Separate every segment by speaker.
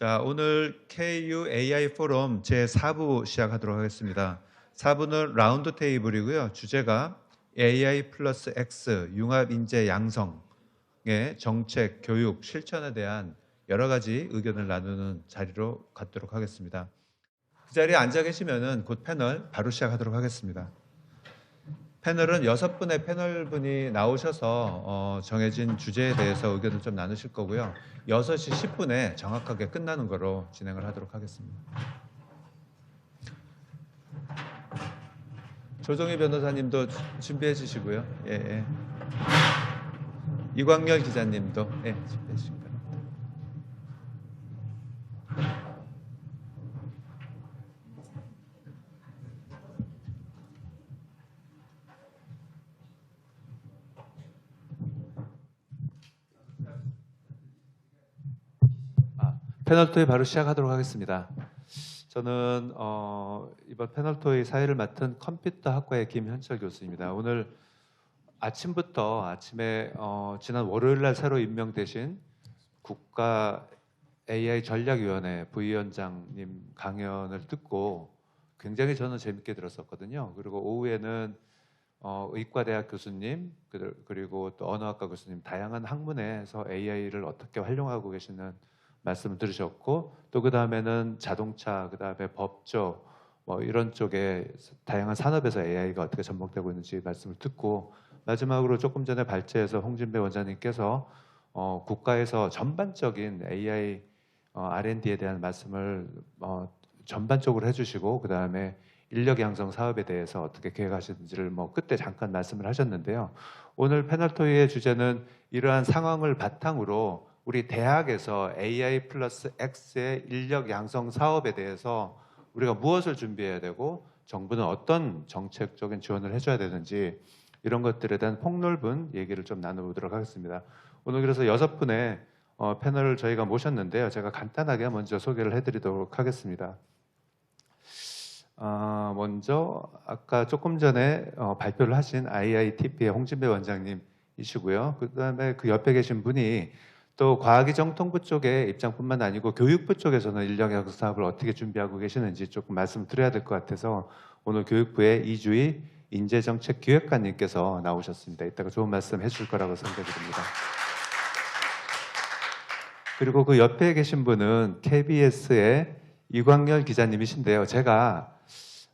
Speaker 1: 자, 오늘 KU AI 포럼 제4부 시작하도록 하겠습니다. 4부는 라운드 테이블이고요. 주제가 AI 플러스 X 융합 인재 양성의 정책, 교육, 실천에 대한 여러 가지 의견을 나누는 자리로 갖도록 하겠습니다. 그 자리에 앉아 계시면은 곧 패널 바로 시작하도록 하겠습니다. 패널은 6분의 패널분이 나오셔서 정해진 주제에 대해서 의견을 좀 나누실 거고요. 6시 10분에 정확하게 끝나는 거로 진행을 하도록 하겠습니다. 조정희 변호사님도 준비해 주시고요. 예, 예. 이광열 기자님도 준비해 주시기 바랍니다. 패널 토의 바로 시작하도록 하겠습니다. 저는 이번 패널 토의 사회를 맡은 컴퓨터학과의 김현철 교수입니다. 오늘 아침에 지난 월요일 날 새로 임명되신 국가 AI 전략위원회 부위원장님 강연을 듣고 굉장히 저는 재밌게 들었었거든요. 그리고 오후에는 의과대학 교수님 그리고 또 언어학과 교수님 다양한 학문에서 AI를 어떻게 활용하고 계시는 말씀을 들으셨고 또 그 다음에는 자동차, 그 다음에 법조 뭐 이런 쪽에 다양한 산업에서 AI가 어떻게 접목되고 있는지 말씀을 듣고 마지막으로 조금 전에 발제해서 홍진배 원장님께서 국가에서 전반적인 AI R&D에 대한 말씀을 전반적으로 해주시고 그 다음에 인력 양성 사업에 대해서 어떻게 계획하시는지를 그때 잠깐 말씀을 하셨는데요. 오늘 패널 토의의 주제는 이러한 상황을 바탕으로 우리 대학에서 AI 플러스 X의 인력 양성 사업에 대해서 우리가 무엇을 준비해야 되고 정부는 어떤 정책적인 지원을 해줘야 되는지 이런 것들에 대한 폭넓은 얘기를 좀 나눠보도록 하겠습니다. 오늘 그래서 6분의 패널을 저희가 모셨는데요. 제가 간단하게 먼저 소개를 해드리도록 하겠습니다. 먼저 아까 조금 전에 발표를 하신 IITP의 홍진배 원장님이시고요. 그 다음에 그 옆에 계신 분이 또 과학기정통부 쪽의 입장뿐만 아니고 교육부 쪽에서는 인력 양성 사업을 어떻게 준비하고 계시는지 조금 말씀을 드려야 될 것 같아서 오늘 교육부의 이주희 인재정책기획관님께서 나오셨습니다. 이따가 좋은 말씀 해줄 거라고 생각됩니다. 그리고 그 옆에 계신 분은 KBS의 이광열 기자님이신데요. 제가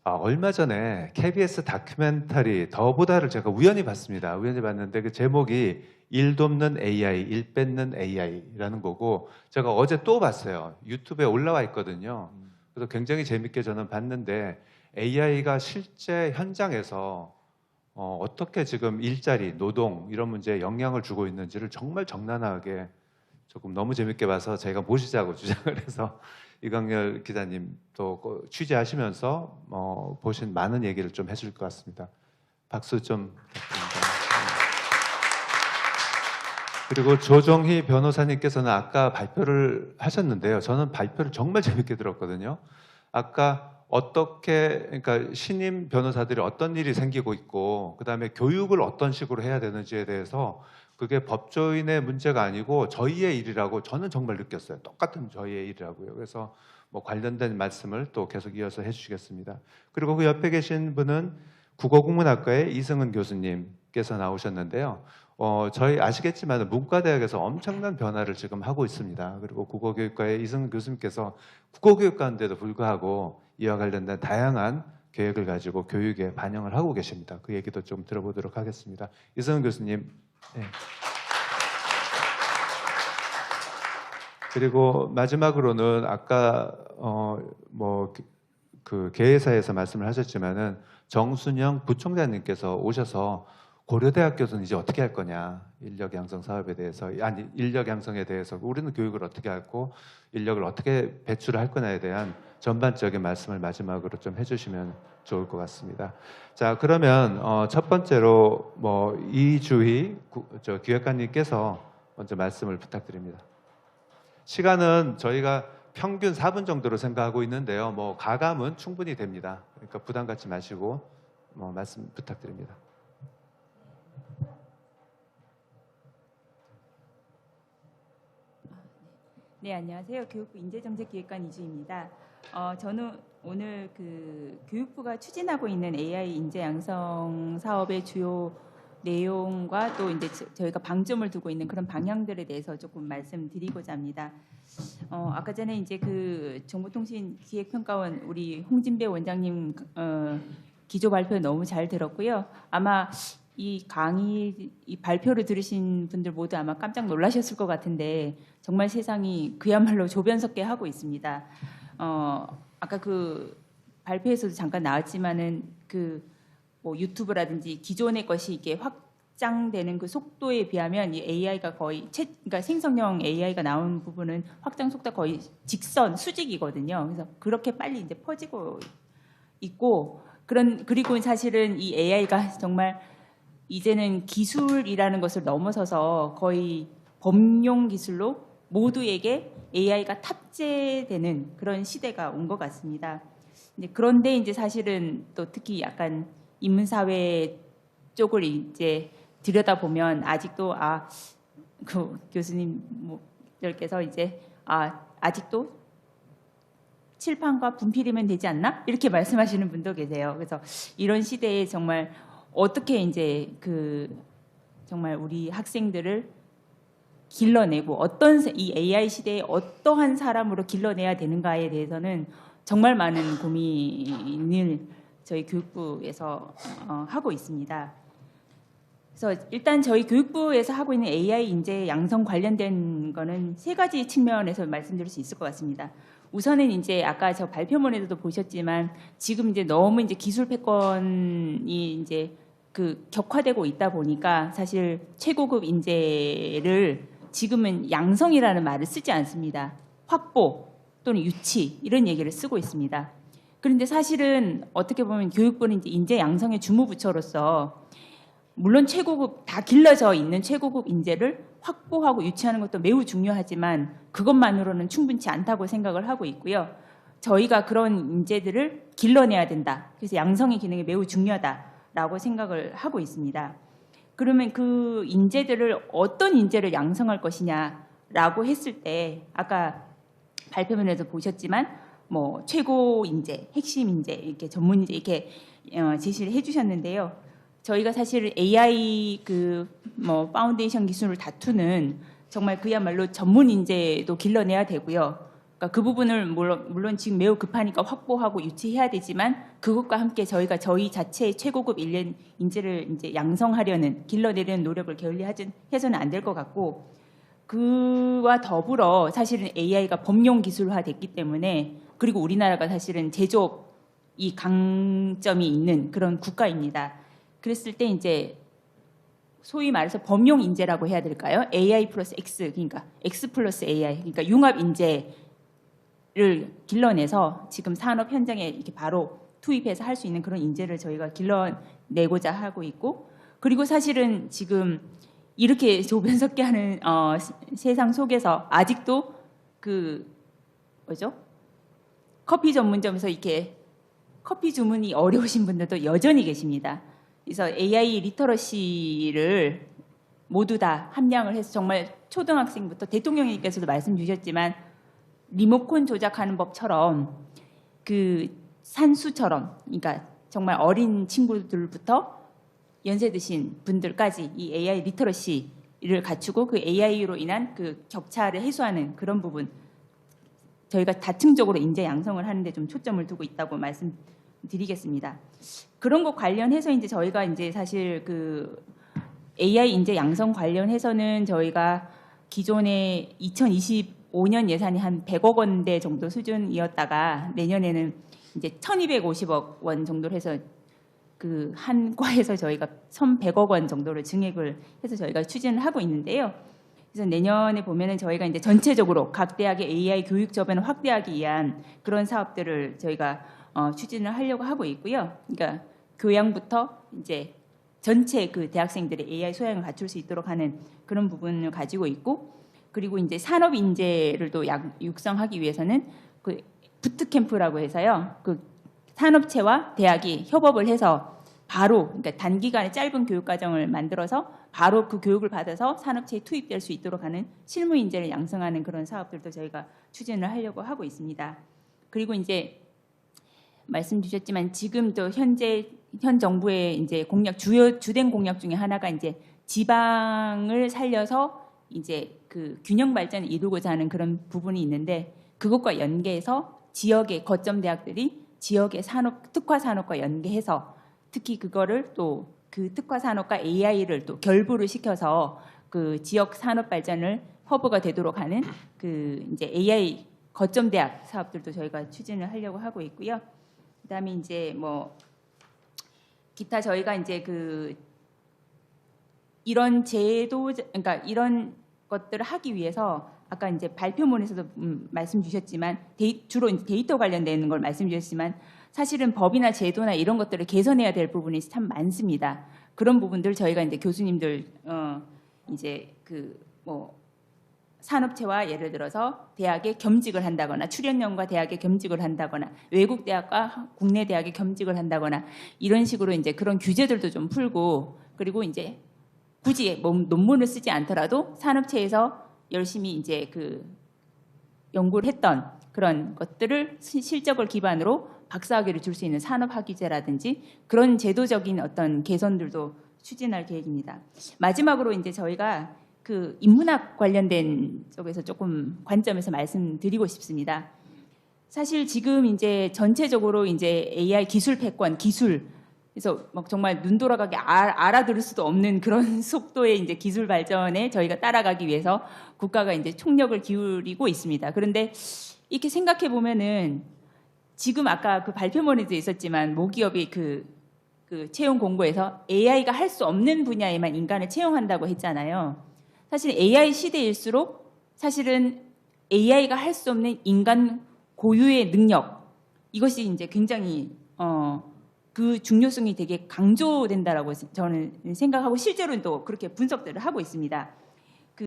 Speaker 1: 얼마 전에 KBS 다큐멘터리 더보다를 제가 우연히 봤습니다. 우연히 봤는데 그 제목이 일 돕는 AI, 일 뺏는 AI라는 거고 제가 어제 또 봤어요. 유튜브에 올라와 있거든요. 그래서 굉장히 재밌게 저는 봤는데 AI가 실제 현장에서 어떻게 지금 일자리, 노동 이런 문제에 영향을 주고 있는지를 정말 적나라하게 조금 너무 재밌게 봐서 제가 모시자고 주장을 해서 이광열 기자님 또 취재하시면서 보신 많은 얘기를 좀 해줄 것 같습니다. 박수 좀 부탁드립니다. 그리고 조정희 변호사님께서는 아까 발표를 하셨는데요. 저는 발표를 정말 재밌게 들었거든요. 아까 그러니까 신임 변호사들이 어떤 일이 생기고 있고 그다음에 교육을 어떤 식으로 해야 되는지에 대해서 그게 법조인의 문제가 아니고 저희의 일이라고 저는 정말 느꼈어요. 똑같은 저희의 일이라고요. 그래서 관련된 말씀을 또 계속 이어서 해주시겠습니다. 그리고 그 옆에 계신 분은 국어국문학과의 이승은 교수님께서 나오셨는데요. 저희 아시겠지만 문과대학에서 엄청난 변화를 지금 하고 있습니다. 그리고 국어교육과의 이승은 교수님께서 국어교육과인데도 불구하고 이와 관련된 다양한 계획을 가지고 교육에 반영을 하고 계십니다. 그 얘기도 좀 들어보도록 하겠습니다. 이승은 교수님. 네. 그리고 마지막으로는 아까 그 개회사에서 말씀을 하셨지만은 정순영 부총장님께서 오셔서 고려대학교는 이제 어떻게 할 거냐, 인력 양성 사업에 대해서, 인력 양성에 대해서 우리는 교육을 어떻게 하고 인력을 어떻게 배출을 할 거냐에 대한 전반적인 말씀을 마지막으로 좀 해주시면 좋을 것 같습니다. 자, 그러면 첫 번째로 이주희 기획관님께서 먼저 말씀을 부탁드립니다. 시간은 저희가 평균 4분 정도로 생각하고 있는데요. 가감은 충분히 됩니다. 그러니까 부담 갖지 마시고 말씀 부탁드립니다.
Speaker 2: 네, 안녕하세요. 교육부 인재정책기획관 이주입니다. 저는 오늘 그 교육부가 추진하고 있는 AI 인재 양성 사업의 주요 내용과 또 이제 저희가 방점을 두고 있는 그런 방향들에 대해서 조금 말씀드리고자 합니다. 아까 전에 이제 그 정보통신기획평가원 우리 홍진배 원장님 기조 발표 너무 잘 들었고요. 아마 이 강의 이 발표를 들으신 분들 모두 아마 깜짝 놀라셨을 것 같은데 정말 세상이 그야말로 조변석게 하고 있습니다. 아까 그 발표에서도 잠깐 나왔지만은 그 뭐 유튜브라든지 기존의 것이 이게 확장되는 그 속도에 비하면 이 AI가 거의 그러니까 생성형 AI가 나온 부분은 확장 속도가 거의 직선 수직이거든요. 그래서 그렇게 빨리 이제 퍼지고 있고 그리고 사실은 이 AI가 정말 이제는 기술이라는 것을 넘어서서 거의 범용 기술로 모두에게 AI가 탑재되는 그런 시대가 온 것 같습니다. 그런데 이제 사실은 또 특히 약간 인문사회 쪽을 이제 들여다보면 아직도 그 교수님들께서 이제 아직도 칠판과 분필이면 되지 않나? 이렇게 말씀하시는 분도 계세요. 그래서 이런 시대에 정말 어떻게 이제 그 정말 우리 학생들을 길러내고 이 AI 시대에 어떠한 사람으로 길러내야 되는가에 대해서는 정말 많은 고민을 저희 교육부에서 하고 있습니다. 그래서 일단 저희 교육부에서 하고 있는 AI 인재 양성 관련된 거는 세 가지 측면에서 말씀드릴 수 있을 것 같습니다. 우선은 이제 아까 저 발표문에도 보셨지만 지금 이제 너무 이제 기술 패권이 이제 그 격화되고 있다 보니까 사실 최고급 인재를 지금은 양성이라는 말을 쓰지 않습니다. 확보 또는 유치 이런 얘기를 쓰고 있습니다. 그런데 사실은 어떻게 보면 교육부는 이제 인재 양성의 주무부처로서 물론 최고급 다 길러져 있는 최고급 인재를 확보하고 유치하는 것도 매우 중요하지만 그것만으로는 충분치 않다고 생각을 하고 있고요. 저희가 그런 인재들을 길러내야 된다. 그래서 양성의 기능이 매우 중요하다라고 생각을 하고 있습니다. 그러면 그 인재들을 어떤 인재를 양성할 것이냐라고 했을 때 아까 발표문에서 보셨지만 뭐 최고 인재, 핵심 인재, 이렇게 전문 인재 이렇게 제시를 해주셨는데요. 저희가 사실 AI 그 뭐 파운데이션 기술을 다투는 정말 그야말로 전문 인재도 길러내야 되고요. 그러니까 그 부분을 물론 지금 매우 급하니까 확보하고 유치해야 되지만 그것과 함께 저희가 저희 자체의 최고급 인재를 이제 양성하려는 길러내려는 노력을 게을리해서는 안 될 것 같고 그와 더불어 사실은 AI가 범용 기술화 됐기 때문에 그리고 우리나라가 사실은 제조업이 강점이 있는 그런 국가입니다. 그랬을 때 이제 소위 말해서 범용 인재라고 해야 될까요? AI 플러스 X, 그러니까 X 플러스 AI, 그러니까 융합 인재를 길러내서 지금 산업 현장에 이렇게 바로 투입해서 할 수 있는 그런 인재를 저희가 길러내고자 하고 있고 그리고 사실은 지금 이렇게 조변석게 하는 세상 속에서 아직도 그 뭐죠? 커피 전문점에서 이렇게 커피 주문이 어려우신 분들도 여전히 계십니다. 그래서 AI 리터러시를 모두 다 함량을 해서 정말 초등학생부터 대통령님께서도 말씀 주셨지만 리모컨 조작하는 법처럼 그 산수처럼 그러니까 정말 어린 친구들부터 연세 드신 분들까지 이 AI 리터러시를 갖추고 그 AI로 인한 그 격차를 해소하는 그런 부분 저희가 다층적으로 인재 양성을 하는데 좀 초점을 두고 있다고 말씀드리겠습니다. 그런 것 관련해서 이제 저희가 이제 사실 그 AI 인재 양성 관련해서는 저희가 기존에 2025년 예산이 한 100억 원대 정도 수준이었다가 내년에는 이제 1,250억 원 정도로 해서 그 한 과에서 저희가 1,100억 원 정도를 증액을 해서 저희가 추진을 하고 있는데요. 그래서 내년에 보면은 저희가 이제 전체적으로 각 대학의 AI 교육 저변을 확대하기 위한 그런 사업들을 저희가 추진을 하려고 하고 있고요. 그러니까 교양부터 이제 전체 그 대학생들의 AI 소양을 갖출 수 있도록 하는 그런 부분을 가지고 있고, 그리고 이제 산업 인재를 또 육성하기 위해서는 그 부트캠프라고 해서요. 그 산업체와 대학이 협업을 해서 바로 그러니까 단기간에 짧은 교육 과정을 만들어서 바로 그 교육을 받아서 산업체에 투입될 수 있도록 하는 실무 인재를 양성하는 그런 사업들도 저희가 추진을 하려고 하고 있습니다. 그리고 이제 말씀 주셨지만 지금도 현 정부의 이제 주된 공약 중에 하나가 이제 지방을 살려서 이제 그 균형 발전을 이루고자 하는 그런 부분이 있는데 그것과 연계해서 지역의 거점 대학들이 지역의 특화 산업과 연계해서 특히 그거를 또 그 특화 산업과 AI를 또 결부를 시켜서 그 지역 산업 발전을 허브가 되도록 하는 그 이제 AI 거점 대학 사업들도 저희가 추진을 하려고 하고 있고요. 그다음에 이제 뭐 기타 저희가 이제 그 이런 그러니까 이런 것들을 하기 위해서 아까 이제 발표문에서도 말씀 주셨지만 주로 이제 데이터 관련되는 걸 말씀 주셨지만 사실은 법이나 제도나 이런 것들을 개선해야 될 부분이 참 많습니다. 그런 부분들 저희가 이제 교수님들 이제 그 뭐 산업체와 예를 들어서 대학에 겸직을 한다거나 출연연과 대학에 겸직을 한다거나 외국 대학과 국내 대학에 겸직을 한다거나 이런 식으로 이제 그런 규제들도 좀 풀고 그리고 이제 굳이 뭐 논문을 쓰지 않더라도 산업체에서 열심히 이제 그 연구를 했던 그런 것들을 실적을 기반으로 박사학위를 줄 수 있는 산업학위제라든지 그런 제도적인 어떤 개선들도 추진할 계획입니다. 마지막으로 이제 저희가 그 인문학 관련된 쪽에서 조금 관점에서 말씀드리고 싶습니다. 사실 지금 이제 전체적으로 이제 AI 기술 패권, 그래서 막 정말 눈 돌아가게 알아들을 수도 없는 그런 속도의 이제 기술 발전에 저희가 따라가기 위해서 국가가 이제 총력을 기울이고 있습니다. 그런데 이렇게 생각해 보면은 지금 아까 그 발표문에도 있었지만 모기업이 그 채용 공고에서 AI가 할 수 없는 분야에만 인간을 채용한다고 했잖아요. 사실 AI 시대일수록 사실은 AI가 할 수 없는 인간 고유의 능력 이것이 이제 굉장히 그 중요성이 되게 강조된다라고 저는 생각하고 실제로는 또 그렇게 분석들을 하고 있습니다. 그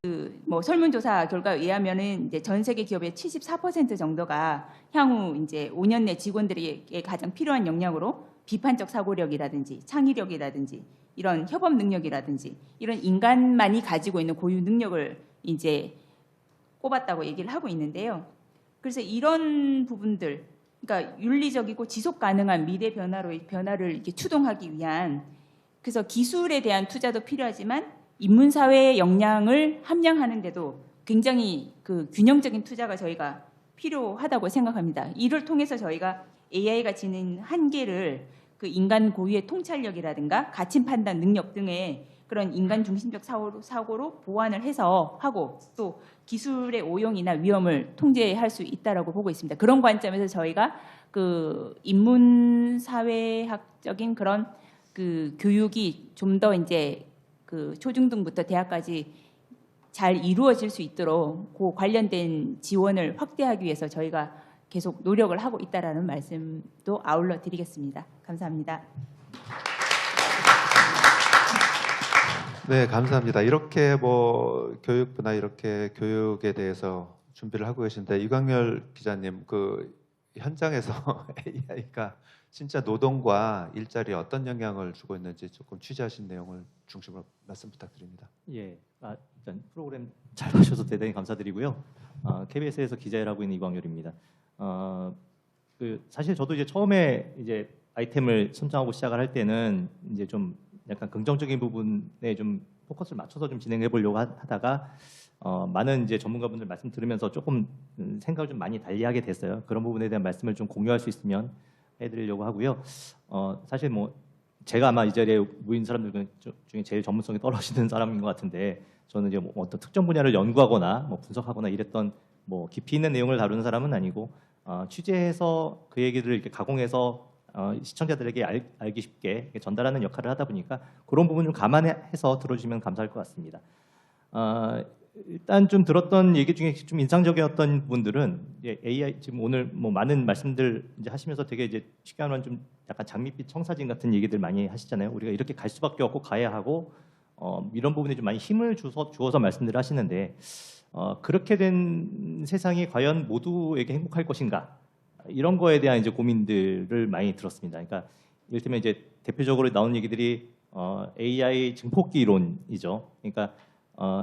Speaker 2: 뭐 설문조사 결과에 의하면은 이제 전 세계 기업의 74% 정도가 향후 이제 5년 내 직원들에게 가장 필요한 역량으로 비판적 사고력이라든지 창의력이라든지 이런 협업 능력이라든지 이런 인간만이 가지고 있는 고유 능력을 이제 꼽았다고 얘기를 하고 있는데요. 그래서 이런 부분들, 그러니까 윤리적이고 지속 가능한 미래 변화를 이렇게 추동하기 위한 그래서 기술에 대한 투자도 필요하지만 인문사회의 역량을 함양하는데도 굉장히 그 균형적인 투자가 저희가 필요하다고 생각합니다. 이를 통해서 저희가 AI가 지닌 한계를 그 인간 고유의 통찰력이라든가 가치 판단 능력 등의 그런 인간 중심적 사고로 보완을 해서 하고 또 기술의 오용이나 위험을 통제할 수 있다라고 보고 있습니다. 그런 관점에서 저희가 그 인문사회학적인 그런 그 교육이 좀 더 이제 그 초중등부터 대학까지 잘 이루어질 수 있도록 그 관련된 지원을 확대하기 위해서 저희가 계속 노력을 하고 있다라는 말씀도 아울러 드리겠습니다. 감사합니다.
Speaker 1: 네, 감사합니다. 이렇게 뭐 교육부나 이렇게 교육에 대해서 준비를 하고 계신데 이광열 기자님 그 현장에서 AI가 진짜 노동과 일자리에 어떤 영향을 주고 있는지 조금 취재하신 내용을 중심으로 말씀 부탁드립니다.
Speaker 3: 예, 일단 프로그램 잘 봐주셔서 대단히 감사드리고요. KBS에서 기자 일하고 있는 이광열입니다. 사실 저도 이제 처음에 이제 아이템을 선정하고 시작을 할 때는 이제 좀 약간 긍정적인 부분에 좀 포커스를 맞춰서 좀 진행해 보려고 하다가 많은 이제 전문가분들 말씀 들으면서 조금 생각을 좀 많이 달리하게 됐어요. 그런 부분에 대한 말씀을 좀 공유할 수 있으면 해드리려고 하고요. 사실 뭐 제가 아마 이 자리에 모인 사람들 중에 제일 전문성이 떨어지는 사람인 것 같은데 저는 이제 뭐 어떤 특정 분야를 연구하거나 뭐 분석하거나 이랬던 뭐 깊이 있는 내용을 다루는 사람은 아니고 취재해서 그 얘기를 이렇게 가공해서 시청자들에게 알기 쉽게 전달하는 역할을 하다 보니까 그런 부분 좀 감안해서 들어주시면 감사할 것 같습니다. 일단 좀 들었던 얘기 중에 좀 인상적이었던 분들은 AI 지금 오늘 뭐 많은 말씀들 이제 하시면서 되게 이제 쉽게 말하면 좀 약간 장밋빛 청사진 같은 얘기들 많이 하시잖아요. 우리가 이렇게 갈 수밖에 없고 가야 하고 이런 부분에 좀 많이 힘을 주어서 말씀들을 하시는데 그렇게 된 세상이 과연 모두에게 행복할 것인가 이런 거에 대한 이제 고민들을 많이 들었습니다. 그러니까 이를테면 이제 대표적으로 나오는 얘기들이 AI 증폭기 이론이죠. 그러니까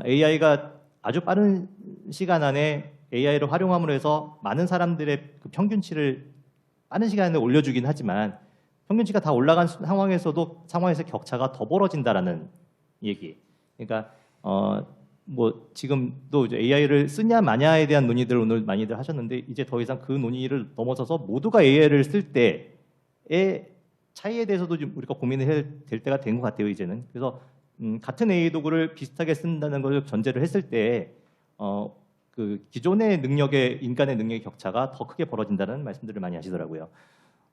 Speaker 3: AI가 아주 빠른 시간 안에 AI를 활용함으로 해서 많은 사람들의 그 평균치를 빠른 시간 안에 올려주긴 하지만 평균치가 다 올라간 상황에서 격차가 더 벌어진다라는 얘기. 그러니까 뭐 지금도 이제 AI를 쓰냐 마냐에 대한 논의들 오늘 많이들 하셨는데 이제 더 이상 그 논의를 넘어서서 모두가 AI를 쓸 때의 차이에 대해서도 좀 우리가 고민을 해야 될 때가 된 것 같아요 이제는. 그래서 같은 AI 도구를 비슷하게 쓴다는 걸 전제를 했을 때 그 기존의 인간의 능력의 격차가 더 크게 벌어진다는 말씀들을 많이 하시더라고요.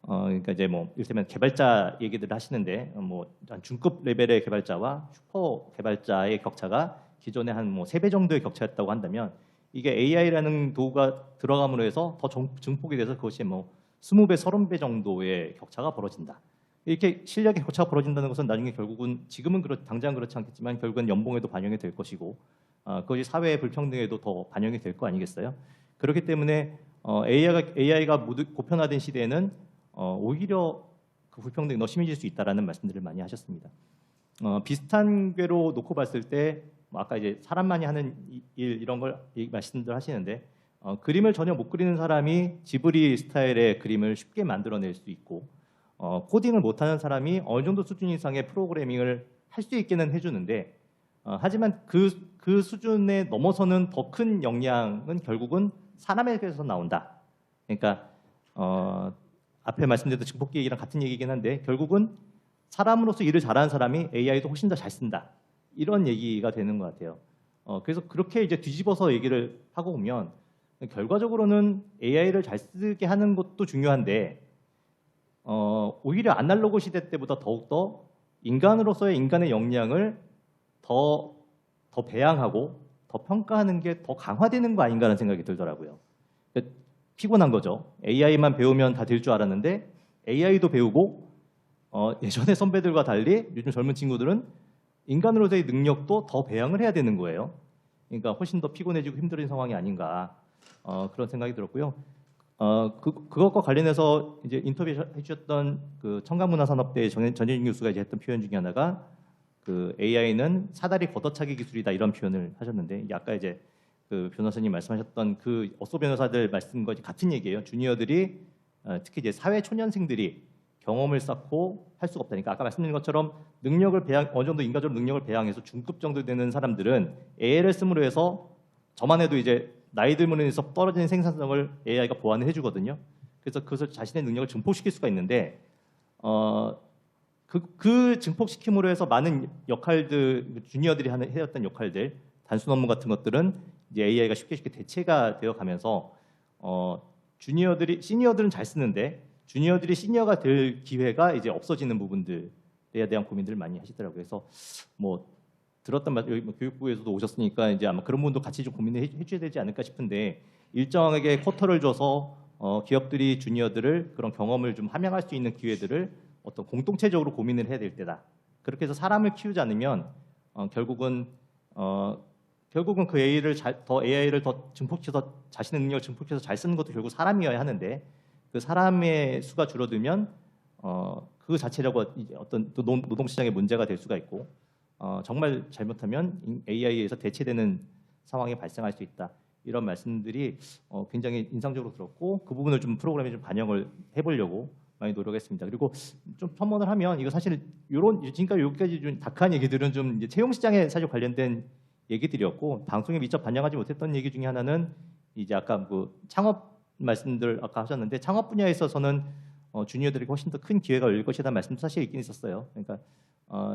Speaker 3: 그러니까 이제 뭐 이를테면 개발자 얘기들을 하시는데 뭐 한 중급 레벨의 개발자와 슈퍼 개발자의 격차가 기존에 한 뭐 3배 정도의 격차였다고 한다면 이게 AI라는 도구가 들어감으로 해서 더 증폭이 돼서 그것이 뭐 20배, 30배 정도의 격차가 벌어진다. 이렇게 실력의 격차가 벌어진다는 것은 나중에 결국은 지금은 당장 그렇지 않겠지만 결국은 연봉에도 반영이 될 것이고 그것이 사회의 불평등에도 더 반영이 될 거 아니겠어요? 그렇기 때문에 AI가 모두 보편화된 시대에는 오히려 그 불평등이 더 심해질 수 있다라는 말씀들을 많이 하셨습니다. 비슷한 궤로 놓고 봤을 때 아까 이제 사람만이 하는 일 이런 걸 말씀들 하시는데 그림을 전혀 못 그리는 사람이 지브리 스타일의 그림을 쉽게 만들어낼 수 있고 코딩을 못하는 사람이 어느 정도 수준 이상의 프로그래밍을 할 수 있게는 해주는데 하지만 그 수준에 넘어서는 더 큰 역량은 결국은 사람에게서 나온다. 그러니까 앞에 말씀드렸던 증폭기 얘기랑 같은 얘기긴 한데 결국은 사람으로서 일을 잘하는 사람이 AI도 훨씬 더 잘 쓴다. 이런 얘기가 되는 것 같아요. 그래서 그렇게 이제 뒤집어서 얘기를 하고 보면 결과적으로는 AI를 잘 쓰게 하는 것도 중요한데 오히려 아날로그 시대 때보다 더욱더 인간으로서의 인간의 역량을 더 배양하고 더 평가하는 게 더 강화되는 거 아닌가라는 생각이 들더라고요. 피곤한 거죠. AI만 배우면 다 될 줄 알았는데 AI도 배우고 예전의 선배들과 달리 요즘 젊은 친구들은 인간으로서의 능력도 더 배양을 해야 되는 거예요. 그러니까 훨씬 더 피곤해지고 힘들어진 상황이 아닌가 그런 생각이 들었고요. 그것과 관련해서 이제 인터뷰해 주셨던 그 청각문화산업대 전혜진 교수가 이제 했던 표현 중에 하나가 그 AI는 사다리 걷어차기 기술이다 이런 표현을 하셨는데 이게 아까 이제 그 변호사님 말씀하셨던 그 어소 변호사들 말씀과 같은 얘기예요. 주니어들이 특히 이제 사회 초년생들이 경험을 쌓고 할 수가 없다니까 아까 말씀드린 것처럼 능력을 어느 정도 인간적으로 능력을 배양해서 중급 정도 되는 사람들은 AI를 씀으로 해서 저만 해도 이제 나이 들므로 인해서 떨어지는 생산성을 AI가 보완을 해주거든요. 그래서 그것을 자신의 능력을 증폭시킬 수가 있는데 그 증폭시킴으로 해서 많은 역할들 주니어들이 해왔던 역할들 단순 업무 같은 것들은 이제 AI가 쉽게 대체가 되어가면서 시니어들은 잘 쓰는데 주니어들이 시니어가 될 기회가 이제 없어지는 부분들에 대한 고민들을 많이 하시더라고요. 그래서 뭐 들었던 말 여기 교육부에서도 오셨으니까 이제 아마 그런 부분도 같이 좀 고민을 해줘야 되지 않을까 싶은데 일정하게 쿼터를 줘서 기업들이 주니어들을 그런 경험을 좀 함양할 수 있는 기회들을 어떤 공동체적으로 고민을 해야 될 때다. 그렇게 해서 사람을 키우지 않으면 결국은 그 AI를 더 증폭시켜서 자신의 능력을 증폭해서 잘 쓰는 것도 결국 사람이어야 하는데 그 사람의 수가 줄어들면 그 자체라고 이제 어떤 또 노동시장의 문제가 될 수가 있고 정말 잘못하면 AI에서 대체되는 상황이 발생할 수 있다. 이런 말씀들이 굉장히 인상적으로 들었고 그 부분을 좀 프로그램에 좀 반영을 해보려고 많이 노력했습니다. 그리고 좀 첨언을 하면 이거 사실 지금까지 여기까지 좀 다크한 얘기들은 좀 이제 채용 시장에 사실 관련된 얘기들이었고 방송에 미처 반영하지 못했던 얘기 중에 하나는 이제 아까 그 창업 말씀들 아까 하셨는데 창업 분야에 있어서는 주니어들에게 훨씬 더 큰 기회가 열릴 것이다 말씀도 사실 있긴 있었어요. 그러니까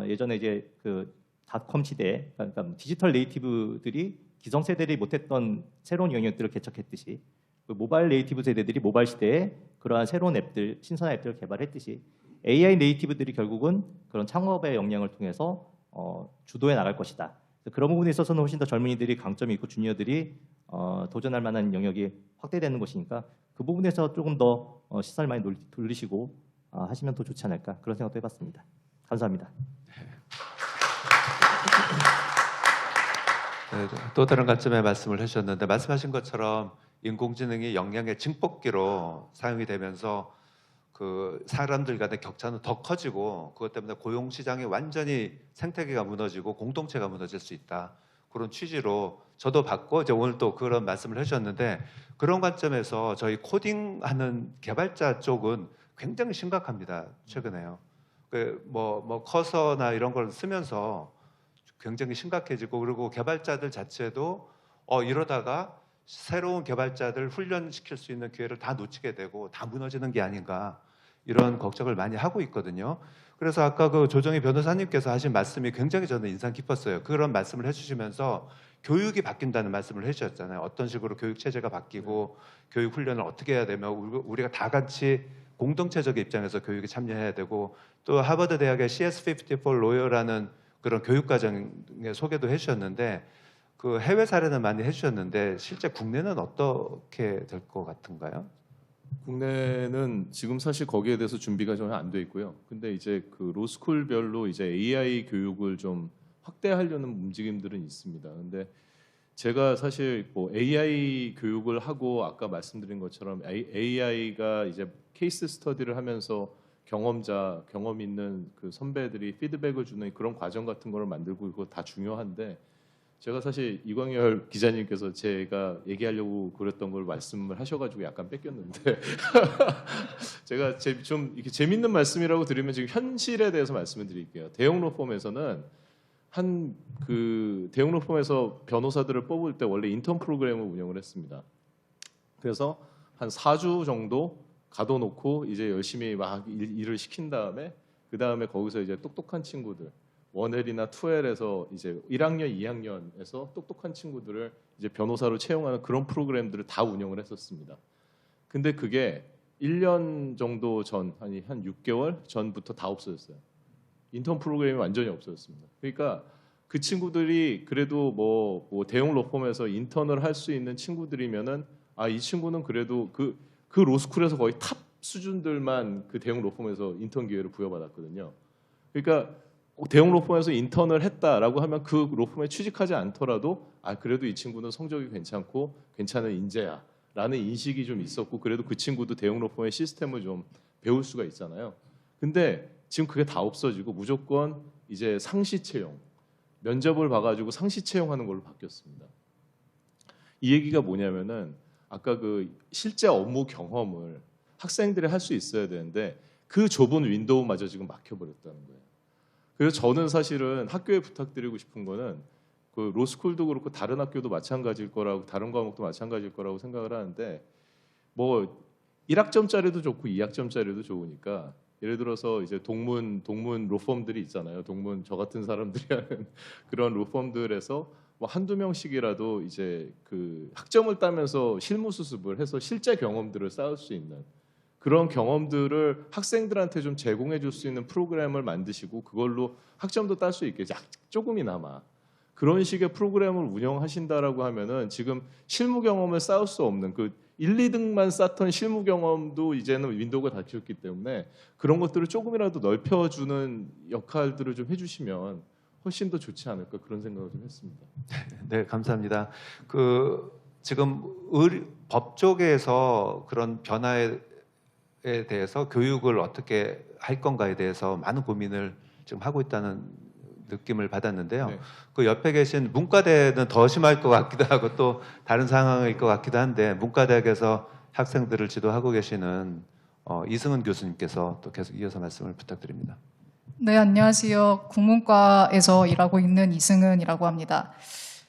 Speaker 3: 예전에 이제 그 닷컴 시대, 그러니까 디지털 네이티브들이 기성세대들이 못했던 새로운 영역들을 개척했듯이 그 모바일 네이티브 세대들이 모바일 시대에 그러한 새로운 앱들, 신선한 앱들을 개발했듯이 AI 네이티브들이 결국은 그런 창업의 역량을 통해서 주도해 나갈 것이다. 그런 부분에 있어서는 훨씬 더 젊은이들이 강점이 있고 주니어들이 도전할 만한 영역이 확대되는 것이니까 그 부분에서 조금 더 시선을 많이 돌리시고 하시면 더 좋지 않을까 그런 생각도 해봤습니다. 감사합니다.
Speaker 1: 네, 또 다른 관점의 말씀을 해주셨는데 말씀하신 것처럼 인공지능이 역량의 증폭기로 사용이 되면서 그 사람들 간의 격차는 더 커지고 그것 때문에 고용 시장이 완전히 생태계가 무너지고 공동체가 무너질 수 있다. 그런 취지로 저도 받고 이제 오늘 또 그런 말씀을 해주셨는데 그런 관점에서 저희 코딩하는 개발자 쪽은 굉장히 심각합니다. 최근에요. 뭐 커서나 이런 걸 쓰면서 굉장히 심각해지고 그리고 개발자들 자체도 이러다가 새로운 개발자들 훈련시킬 수 있는 기회를 다 놓치게 되고 다 무너지는 게 아닌가 이런 걱정을 많이 하고 있거든요. 그래서 아까 그 조정희 변호사님께서 하신 말씀이 굉장히 저는 인상 깊었어요. 그런 말씀을 해주시면서 교육이 바뀐다는 말씀을 해주셨잖아요. 어떤 식으로 교육 체제가 바뀌고 교육 훈련을 어떻게 해야 되며 우리가 다 같이 공동체적 입장에서 교육에 참여해야 되고 또 하버드 대학의 CS54 로여라는 그런 교육 과정의 소개도 해주셨는데 그 해외 사례는 많이 해주셨는데 실제 국내는 어떻게 될 것 같은가요?
Speaker 4: 국내는 지금 사실 거기에 대해서 준비가 전혀 안 돼 있고요. 근데 이제 그 로스쿨별로 이제 AI 교육을 좀 확대하려는 움직임들은 있습니다. 근데 제가 사실 뭐 AI 교육을 하고 아까 말씀드린 것처럼 AI가 이제 케이스 스터디를 하면서 경험 있는 그 선배들이 피드백을 주는 그런 과정 같은 거를 만들고 그거 다 중요한데 제가 사실 이광열 기자님께서 제가 얘기하려고 그랬던 걸 말씀을 하셔가지고 약간 뺏겼는데 제가 좀 이렇게 재밌는 말씀이라고 드리면 지금 현실에 대해서 말씀을 드릴게요. 대형 로펌에서는 대형 로펌에서 변호사들을 뽑을 때 원래 인턴 프로그램을 운영을 했습니다. 그래서 한 4주 정도 가둬놓고 이제 열심히 막 일을 시킨 다음에 그 다음에 거기서 이제 똑똑한 친구들 1L이나 2L에서 이제 1학년, 2학년에서 똑똑한 친구들을 이제 변호사로 채용하는 그런 프로그램들을 다 운영을 했었습니다. 근데 그게 1년 정도 전, 한 6개월 전부터 다 없어졌어요. 인턴 프로그램이 완전히 없어졌습니다. 그러니까 그 친구들이 그래도 뭐 대형 로펌에서 인턴을 할 수 있는 친구들이면은 이 친구는 그래도 그 로스쿨에서 거의 탑 수준들만 그 대형 로펌에서 인턴 기회를 부여받았거든요. 그러니까 대형 로펌에서 인턴을 했다라고 하면 그 로펌에 취직하지 않더라도 그래도 이 친구는 성적이 괜찮고 괜찮은 인재야라는 인식이 좀 있었고 그래도 그 친구도 대형 로펌의 시스템을 좀 배울 수가 있잖아요. 근데 지금 그게 다 없어지고 무조건 이제 상시 채용, 면접을 봐가지고 상시 채용하는 걸로 바뀌었습니다. 이 얘기가 뭐냐면은 아까 그 실제 업무 경험을 학생들이 할 수 있어야 되는데 그 좁은 윈도우마저 지금 막혀버렸다는 거예요. 그래서 저는 사실은 학교에 부탁드리고 싶은 거는 그 로스쿨도 그렇고 다른 학교도 마찬가지일 거라고 다른 과목도 마찬가지일 거라고 생각을 하는데 뭐 1학점짜리도 좋고 2학점짜리도 좋으니까 예를 들어서 이제 동문 로펌들이 있잖아요. 동문 저 같은 사람들이 하는 그런 로펌들에서 뭐 한두 명씩이라도 이제 그 학점을 따면서 실무 수습을 해서 실제 경험들을 쌓을 수 있는 그런 경험들을 학생들한테 좀 제공해 줄 수 있는 프로그램을 만드시고 그걸로 학점도 딸 수 있게 조금이나마 그런 식의 프로그램을 운영하신다라고 하면은 지금 실무 경험을 쌓을 수 없는 그 1, 2등만 쌓던 실무 경험도 이제는 윈도우가 닫혔기 때문에 그런 것들을 조금이라도 넓혀주는 역할들을 좀 해주시면 훨씬 더 좋지 않을까 그런 생각을 좀 했습니다.
Speaker 1: 네, 감사합니다. 지금 법 쪽에서 그런 변화에 대해서 교육을 어떻게 할 건가에 대해서 많은 고민을 지금 하고 있다는 느낌을 받았는데요.
Speaker 4: 네.
Speaker 1: 그 옆에 계신 문과대는 더 심할 것 같기도 하고 또 다른 상황일 것 같기도 한데 문과대학에서 학생들을 지도하고 계시는 이승은 교수님께서 또 계속 이어서 말씀을 부탁드립니다.
Speaker 5: 네, 안녕하세요. 국문과에서 일하고 있는 이승은이라고 합니다.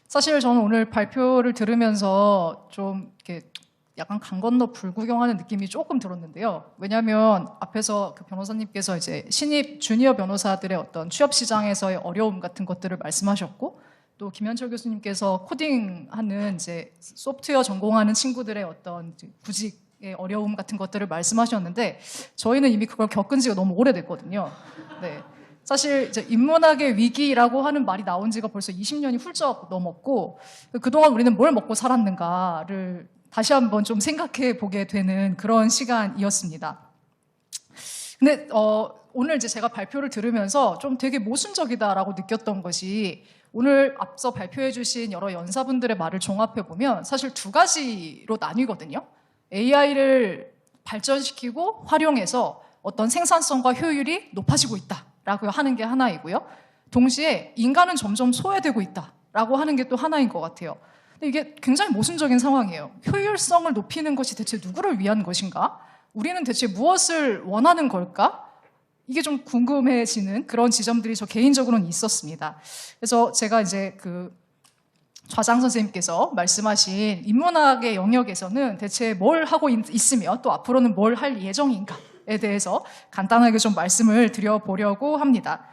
Speaker 5: 사실 저는 오늘 발표를 들으면서 좀 이렇게 약간 강 건너 불구경하는 느낌이 조금 들었는데요. 왜냐하면 앞에서 그 변호사님께서 이제 신입 주니어 변호사들의 어떤 취업 시장에서의 어려움 같은 것들을 말씀하셨고, 또 김현철 교수님께서 코딩하는 이제 소프트웨어 전공하는 친구들의 어떤 구직의 어려움 같은 것들을 말씀하셨는데, 저희는 이미 그걸 겪은 지가 너무 오래됐거든요. 네. 사실 이제 인문학의 위기라고 하는 말이 나온 지가 벌써 20년이 훌쩍 넘었고, 그동안 우리는 뭘 먹고 살았는가를 다시 한번 좀 생각해 보게 되는 그런 시간이었습니다. 근데 오늘 이제 제가 발표를 들으면서 좀 되게 모순적이다라고 느꼈던 것이 오늘 앞서 발표해 주신 여러 연사분들의 말을 종합해 보면 사실 두 가지로 나뉘거든요. AI를 발전시키고 활용해서 어떤 생산성과 효율이 높아지고 있다라고 하는 게 하나이고요. 동시에 인간은 점점 소외되고 있다라고 하는 게 또 하나인 것 같아요. 근데 이게 굉장히 모순적인 상황이에요. 효율성을 높이는 것이 대체 누구를 위한 것인가? 우리는 대체 무엇을 원하는 걸까? 이게 좀 궁금해지는 그런 지점들이 저 개인적으로는 있었습니다. 그래서 제가 이제 그 좌장 선생님께서 말씀하신 인문학의 영역에서는 대체 뭘 하고 있으며 또 앞으로는 뭘 할 예정인가에 대해서 간단하게 좀 말씀을 드려보려고 합니다.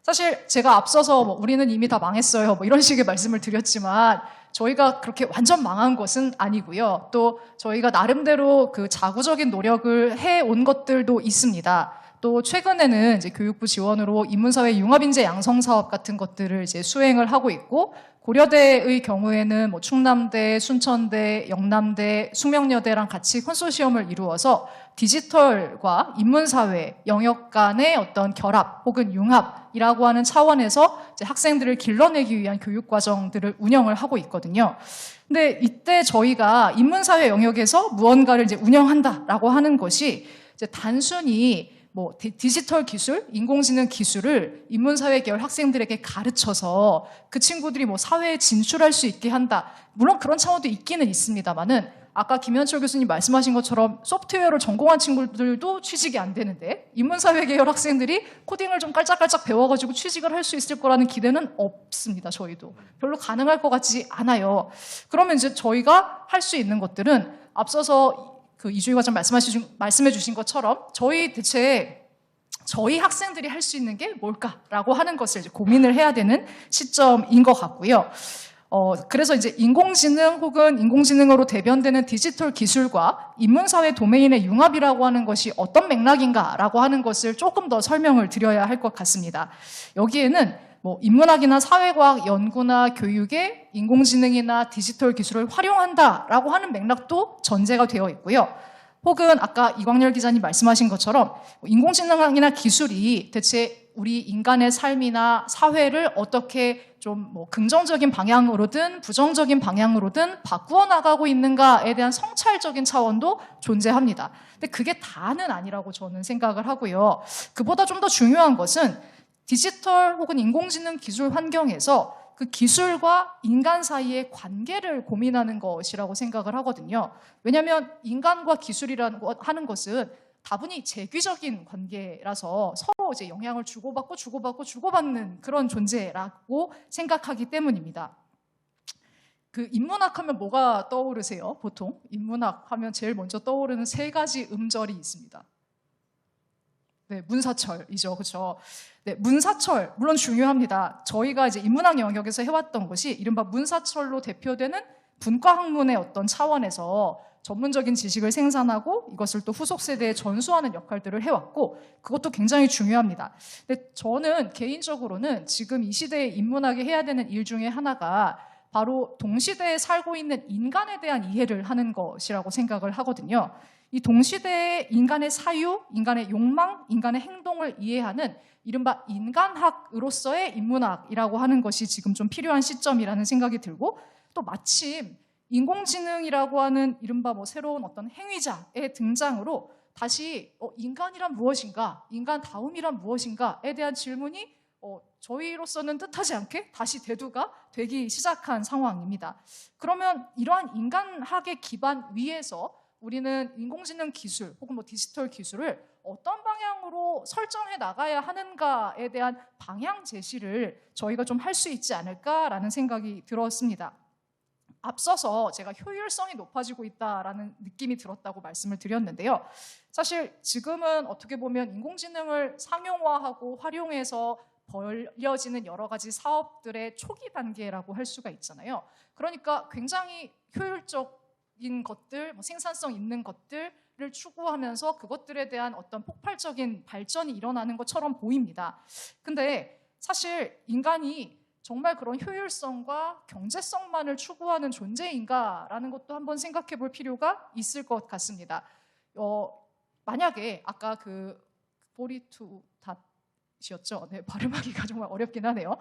Speaker 5: 사실 제가 앞서서 우리는 이미 다 망했어요 이런 식의 말씀을 드렸지만 저희가 그렇게 완전 망한 것은 아니고요. 또 저희가 나름대로 그 자구적인 노력을 해온 것들도 있습니다. 또 최근에는 이제 교육부 지원으로 인문사회 융합인재 양성 사업 같은 것들을 이제 수행을 하고 있고, 고려대의 경우에는 뭐 충남대, 순천대, 영남대, 숙명여대랑 같이 컨소시엄을 이루어서 디지털과 인문사회 영역 간의 어떤 결합 혹은 융합이라고 하는 차원에서 이제 학생들을 길러내기 위한 교육과정들을 운영을 하고 있거든요. 근데 이때 저희가 인문사회 영역에서 무언가를 이제 운영한다라고 하는 것이 이제 단순히 뭐 디지털 기술, 인공지능 기술을 인문사회 계열 학생들에게 가르쳐서 그 친구들이 뭐 사회에 진출할 수 있게 한다. 물론 그런 차원도 있기는 있습니다만은 아까 김현철 교수님 말씀하신 것처럼 소프트웨어를 전공한 친구들도 취직이 안 되는데 인문사회 계열 학생들이 코딩을 좀 깔짝깔짝 배워가지고 취직을 할 수 있을 거라는 기대는 없습니다. 저희도 별로 가능할 것 같지 않아요. 그러면 이제 저희가 할 수 있는 것들은 앞서서 그 이주희 과장 말씀해 주신 것처럼 저희 학생들이 할 수 있는 게 뭘까라고 하는 것을 이제 고민을 해야 되는 시점인 것 같고요. 그래서 이제 인공지능 혹은 인공지능으로 대변되는 디지털 기술과 인문사회 도메인의 융합이라고 하는 것이 어떤 맥락인가라고 하는 것을 조금 더 설명을 드려야 할 것 같습니다. 여기에는 뭐 인문학이나 사회과학 연구나 교육에 인공지능이나 디지털 기술을 활용한다라고 하는 맥락도 전제가 되어 있고요. 혹은 아까 이광열 기자님 말씀하신 것처럼 인공지능이나 기술이 대체 우리 인간의 삶이나 사회를 어떻게 좀 뭐 긍정적인 방향으로든 부정적인 방향으로든 바꾸어 나가고 있는가에 대한 성찰적인 차원도 존재합니다. 근데 그게 다는 아니라고 저는 생각을 하고요. 그보다 좀 더 중요한 것은 디지털 혹은 인공지능 기술 환경에서 그 기술과 인간 사이의 관계를 고민하는 것이라고 생각을 하거든요. 왜냐하면 인간과 기술이라는 하는 것은 다분히 재귀적인 관계라서 서로 이제 영향을 주고받는 그런 존재라고 생각하기 때문입니다. 그 인문학 하면 뭐가 떠오르세요? 보통 인문학 하면 제일 먼저 떠오르는 세 가지 음절이 있습니다. 네, 문사철이죠. 그렇죠? 네, 문사철 물론 중요합니다. 저희가 이제 인문학 영역에서 해왔던 것이 이른바 문사철로 대표되는 분과학문의 어떤 차원에서 전문적인 지식을 생산하고 이것을 또 후속 세대에 전수하는 역할들을 해왔고 그것도 굉장히 중요합니다. 근데 저는 개인적으로는 지금 이 시대에 인문학이 해야 되는 일 중에 하나가 바로 동시대에 살고 있는 인간에 대한 이해를 하는 것이라고 생각을 하거든요. 이 동시대의 인간의 사유, 인간의 욕망, 인간의 행동을 이해하는 이른바 인간학으로서의 인문학이라고 하는 것이 지금 좀 필요한 시점이라는 생각이 들고 또 마침 인공지능이라고 하는 이른바 뭐 새로운 어떤 행위자의 등장으로 다시 인간이란 무엇인가, 인간다움이란 무엇인가에 대한 질문이 저희로서는 뜻하지 않게 다시 대두가 되기 시작한 상황입니다. 그러면 이러한 인간학의 기반 위에서 우리는 인공지능 기술 혹은 뭐 디지털 기술을 어떤 방향으로 설정해 나가야 하는가에 대한 방향 제시를 저희가 좀 할 수 있지 않을까라는 생각이 들었습니다. 앞서서 제가 효율성이 높아지고 있다라는 느낌이 들었다고 말씀을 드렸는데요. 사실 지금은 어떻게 보면 인공지능을 상용화하고 활용해서 벌려지는 여러 가지 사업들의 초기 단계라고 할 수가 있잖아요. 그러니까 굉장히 효율적인 것들, 생산성 있는 것들을 추구하면서 그것들에 대한 어떤 폭발적인 발전이 일어나는 것처럼 보입니다. 근데 사실 인간이 정말 그런 효율성과 경제성만을 추구하는 존재인가라는 것도 한번 생각해 볼 필요가 있을 것 같습니다. 만약에 아까 그 42닷이었죠. 네, 발음하기가 정말 어렵긴 하네요.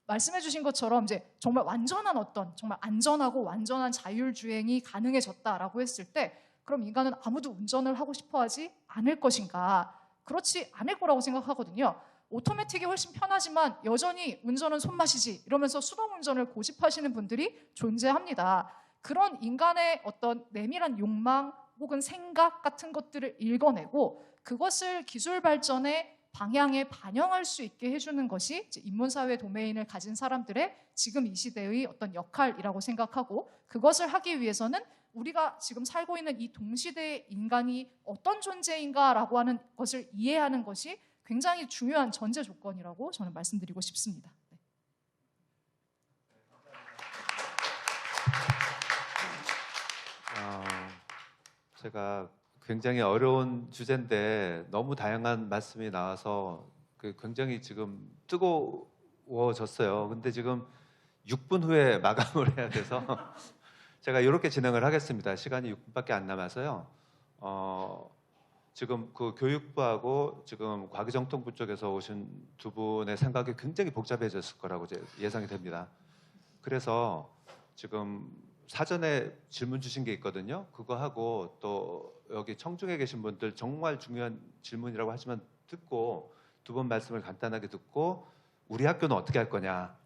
Speaker 5: 말씀해 주신 것처럼 이제 정말 완전한 정말 안전하고 완전한 자율주행이 가능해졌다라고 했을 때 그럼 인간은 아무도 운전을 하고 싶어 하지 않을 것인가? 그렇지 않을 거라고 생각하거든요. 오토매틱이 훨씬 편하지만 여전히 운전은 손맛이지 이러면서 수동 운전을 고집하시는 분들이 존재합니다. 그런 인간의 어떤 내밀한 욕망 혹은 생각 같은 것들을 읽어내고 그것을 기술 발전의 방향에 반영할 수 있게 해주는 것이 이제 인문사회 도메인을 가진 사람들의 지금 이 시대의 어떤 역할이라고 생각하고 그것을 하기 위해서는 우리가 지금 살고 있는 이 동시대의 인간이 어떤 존재인가라고 하는 것을 이해하는 것이 굉장히 중요한 전제 조건이라고 저는 말씀드리고 싶습니다. 네.
Speaker 1: 제가 굉장히 어려운 주제인데 너무 다양한 말씀이 나와서 굉장히 지금 뜨거워졌어요. 근데 지금 6분 후에 마감을 해야 돼서 제가 이렇게 진행을 하겠습니다. 시간이 6분밖에 안 남아서요. 지금 그 교육부하고 지금 과기정통부 쪽에서 오신 두 분의 생각이 굉장히 복잡해졌을 거라고 예상이 됩니다. 그래서 지금 사전에 질문 주신 게 있거든요. 그거 하고 또 여기 청중에 계신 분들 정말 중요한 질문이라고 하시면 듣고 두 분 말씀을 간단하게 듣고 우리 학교는 어떻게 할 거냐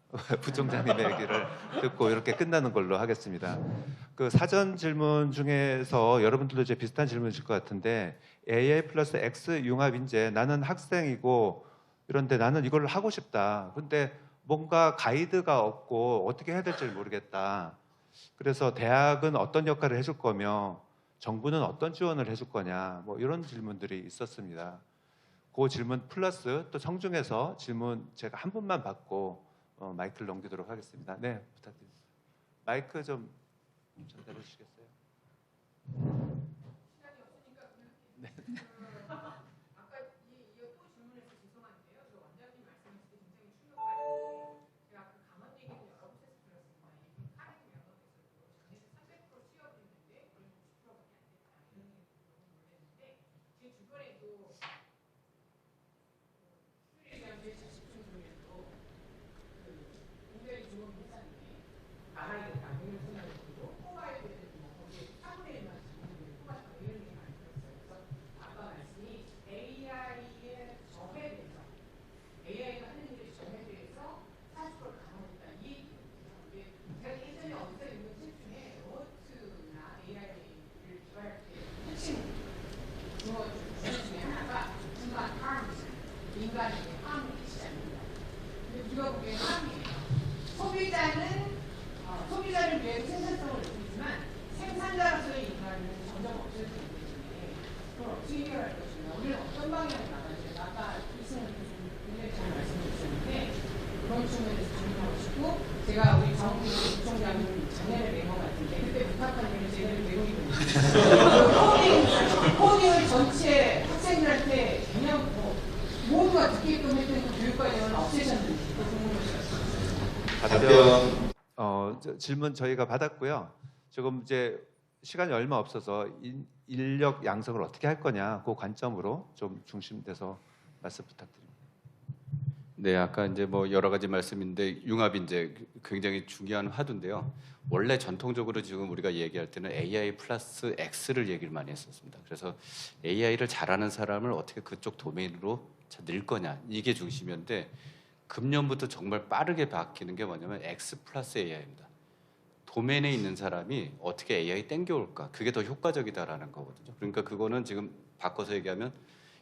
Speaker 1: 부총장님의 얘기를 듣고 이렇게 끝나는 걸로 하겠습니다. 그 사전 질문 중에서 여러분들도 이제 비슷한 질문이실 것 같은데 AI 플러스 X 융합 인재 나는 학생이고 이런데 나는 이걸 하고 싶다. 근데 뭔가 가이드가 없고 어떻게 해야 될지 모르겠다. 그래서 대학은 어떤 역할을 해줄 거며 정부는 어떤 지원을 해줄 거냐 뭐 이런 질문들이 있었습니다. 그 질문 플러스 또 청중에서 질문 제가 한 분만 받고 마이크를 넘기도록 하겠습니다. 네, 부탁드립니다. 마이크 좀 전달해 주시겠어요? 네.
Speaker 6: 아까 또 질문해서 죄송한데요. 저 원장님 말씀하실 때 굉장히 충격받았는데 제가 그 강원 얘기는 여러 곳에서 들었습니다. 이 카렌 면허에서도 작년에 300% 취업했는데 거의 60%밖에 안 됐다. 이런 얘기 너무 놀랐는데 제 주변에도 수리에 대한 제 자식들 중에도 굉장히 좋은 회사인데 나가야겠다. 이런 생각이 들고 뽑아야 되는 거기에 3분의 1만 뽑았다. 이런 얘기 많이 들었어요. 그래서 아까 말씀이 AI의 점에 대해서 AI가 하는 일의 점에 대해서 40%를 강화했다. 이 얘기인데 제가 예전에 어디서 읽은 책 중에 로버트나 AI를 개발할 때 핵심 주어 중에 하나가 인간 harms, 인간에게 harm을 끼치지 않는다. 근데 우리가 보기엔 harm이에요. 소비자를 위해 생산성을 높이지만 생산자로서의 인간은 점점 없어지기 때문에 그걸 어떻게 해결할 것인가 우리는 어떤 방향으로 나가야 아까 이승훈 교수님 굉장히 잘 말씀해 주셨는데 그런 측면에서 질문하고 싶고 제가 우리 정부 부총장님 작년에 낸 것 같은데 그때 부탁한 일을 제대로 내용이 코딩을 전체 학생들한테 그냥 모두가 듣게끔 했던 그 교육과정을 없애셨는지 그 궁금해요.
Speaker 1: 답변 질문 저희가 받았고요. 지금 이제 시간이 얼마 없어서 인력 양성을 어떻게 할 거냐 그 관점으로 좀 중심돼서 말씀 부탁드립니다.
Speaker 7: 네, 아까 이제 뭐 여러 가지 말씀인데 융합 인재 굉장히 중요한 화두인데요. 원래 전통적으로 지금 우리가 얘기할 때는 AI 플러스 X를 얘기를 많이 했었습니다. 그래서 AI를 잘하는 사람을 어떻게 그쪽 도메인으로 늘 거냐 이게 중심이었는데 금년부터 정말 빠르게 바뀌는 게 뭐냐면 X 플러스 AI입니다. 도메인에 있는 사람이 어떻게 AI 땡겨올까 그게 더 효과적이다라는 거거든요. 그러니까 그거는 지금 바꿔서 얘기하면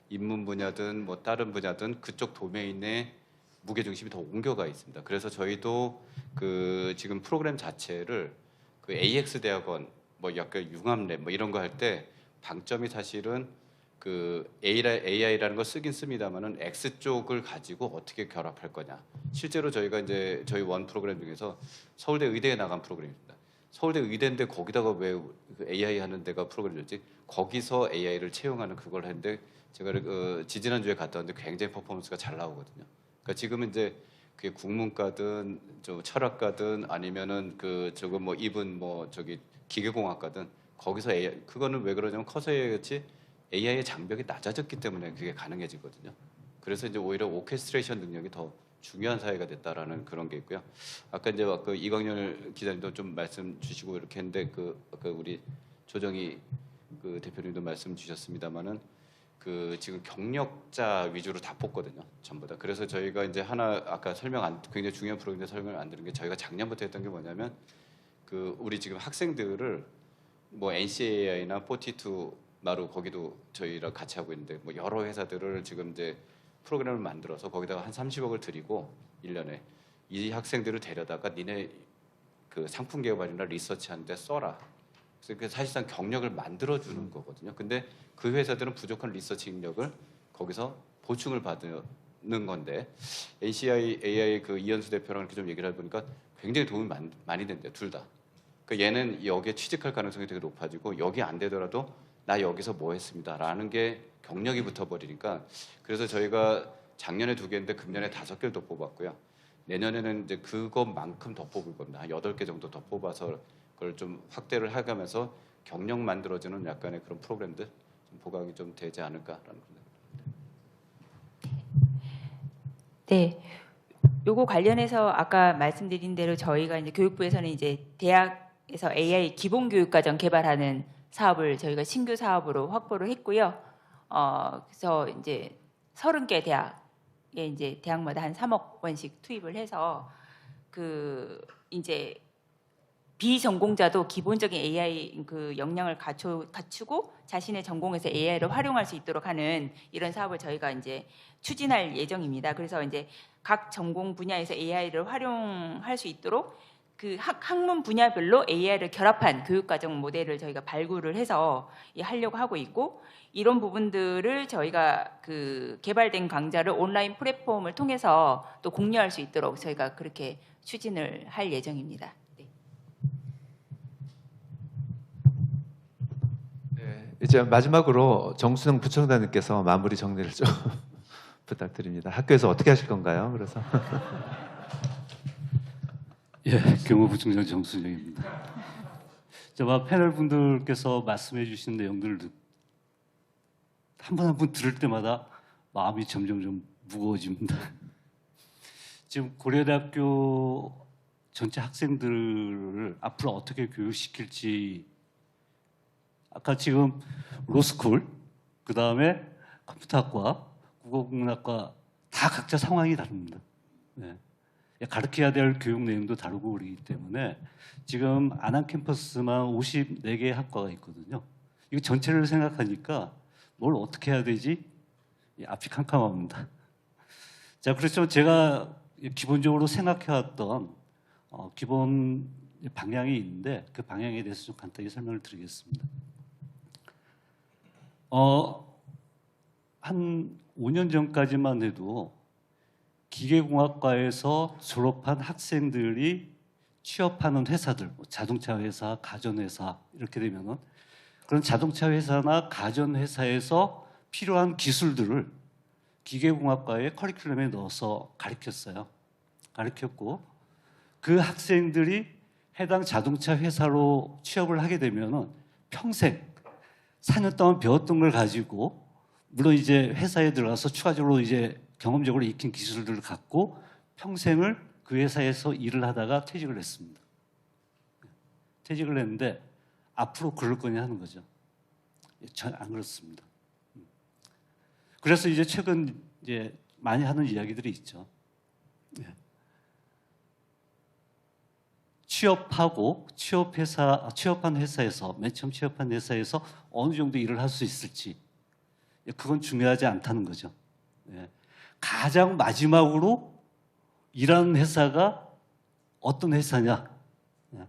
Speaker 7: 인문 분야든 뭐 다른 분야든 그쪽 도메인에 무게 중심이 더 옮겨가 있습니다. 그래서 저희도 그 지금 프로그램 자체를 그 AX 대학원 뭐 약간 융합랩 뭐 이런 거 할 때 방점이 사실은 그 AI라는 거 쓰긴 씁니다만은 X 쪽을 가지고 어떻게 결합할 거냐. 실제로 저희가 이제 저희 원 프로그램 중에서 서울대 의대에 나간 프로그램입니다. 서울대 의대인데 거기다가 왜 AI 하는 데가 프로그램이었지? 거기서 AI를 채용하는 그걸 했는데 제가 지지난주에 갔다 왔는데 굉장히 퍼포먼스가 잘 나오거든요. 그러니까 지금은 이제 그게 국문과든 저 철학과든 아니면은 그 저거 뭐 이분 뭐 저기 기계공학과든 거기서 AI 그거는 왜 그러냐면 커서에 같이 AI의 장벽이 낮아졌기 때문에 그게 가능해지거든요. 그래서 이제 오히려 오케스트레이션 능력이 더 중요한 사회가 됐다라는 그런 게 있고요. 아까 이제 그 이광열 기자님도 좀 말씀 주시고 이렇게 했는데 그 우리 조정희 그 대표님도 말씀 주셨습니다만은 그 지금 경력자 위주로 다 뽑거든요, 전부 다. 그래서 저희가 이제 하나 아까 굉장히 중요한 프로그램인데 설명을 안 드린 게 저희가 작년부터 했던 게 뭐냐면 그 우리 지금 학생들을 뭐 NCAI나 42 마루 거기도 저희랑 같이 하고 있는데 뭐 여러 회사들을 지금 이제 프로그램을 만들어서 거기다가 한 30억을 들이고 1년에 이 학생들을 데려다가 니네 그 상품 개발이나 리서치 하는데 써라. 그래서 그 사실상 경력을 만들어 주는 거거든요. 근데 그 회사들은 부족한 리서치 능력을 거기서 보충을 받는 건데 NCAI 그 이현수 대표랑 이렇게 좀 얘기를 해보니까 굉장히 도움이 많이 된대요, 둘 다. 그러니까 얘는 여기에 취직할 가능성이 되게 높아지고 여기 안 되더라도 나 여기서 뭐 했습니다라는 게 경력이 붙어버리니까 그래서 저희가 작년에 2개인데 금년에 5개를 더 뽑았고요. 내년에는 이제 그것만큼 더 뽑을 겁니다. 한 8개 정도 더 뽑아서 그걸 좀 확대를 해가면서 경력 만들어주는 약간의 그런 프로그램들 좀 보강이 좀 되지 않을까라는 생각입니다.
Speaker 2: 네. 요거 관련해서 아까 말씀드린 대로 저희가 이제 교육부에서는 이제 대학에서 AI 기본 교육과정 개발하는 사업을 저희가 신규 사업으로 확보를 했고요. 그래서 이제 30개 대학에 이제 대학마다 한 3억 원씩 투입을 해서 그 이제 비전공자도 기본적인 AI 그 역량을 갖추고 자신의 전공에서 AI를 활용할 수 있도록 하는 이런 사업을 저희가 이제 추진할 예정입니다. 그래서 이제 각 전공 분야에서 AI를 활용할 수 있도록 그 학문 분야별로 AI를 결합한 교육과정 모델을 저희가 발굴을 해서 하려고 하고 있고 이런 부분들을 저희가 그 개발된 강좌를 온라인 플랫폼을 통해서 또 공유할 수 있도록 저희가 그렇게 추진을 할 예정입니다.
Speaker 1: 네, 이제 마지막으로 정수영 부총장님께서 마무리 정리를 좀 부탁드립니다. 학교에서 어떻게 하실 건가요? 그래서
Speaker 8: 예, 경호부총장 정순영입니다. 저 패널 분들께서 말씀해 주신 내용들을 한 분 한 분 들을 때마다 마음이 점점 좀 무거워집니다. 지금 고려대학교 전체 학생들을 앞으로 어떻게 교육시킬지 아까 지금 로스쿨, 그 다음에 컴퓨터학과, 국어국문학과 다 각자 상황이 다릅니다. 네. 가르쳐야 될 교육 내용도 다르고 그러기 때문에 지금 안암 캠퍼스만 54개 학과가 있거든요. 이거 전체를 생각하니까 뭘 어떻게 해야 되지? 앞이 캄캄합니다. 자, 그래서 제가 기본적으로 생각해왔던 기본 방향이 있는데 그 방향에 대해서 좀 간단히 설명을 드리겠습니다. 한 5년 전까지만 해도 기계공학과에서 졸업한 학생들이 취업하는 회사들, 자동차 회사, 가전회사 이렇게 되면은 그런 자동차 회사나 가전회사에서 필요한 기술들을 기계공학과의 커리큘럼에 넣어서 가르쳤고 그 학생들이 해당 자동차 회사로 취업을 하게 되면은 평생 4년 동안 배웠던 걸 가지고 물론 이제 회사에 들어가서 추가적으로 이제 경험적으로 익힌 기술들을 갖고 평생을 그 회사에서 일을 하다가 퇴직을 했습니다. 퇴직을 했는데 앞으로 그럴 거냐 하는 거죠. 전 안 그렇습니다. 그래서 이제 최근 이제 많이 하는 이야기들이 있죠. 취업한 회사에서 맨 처음 취업한 회사에서 어느 정도 일을 할 수 있을지 그건 중요하지 않다는 거죠. 가장 마지막으로 일하는 회사가 어떤 회사냐,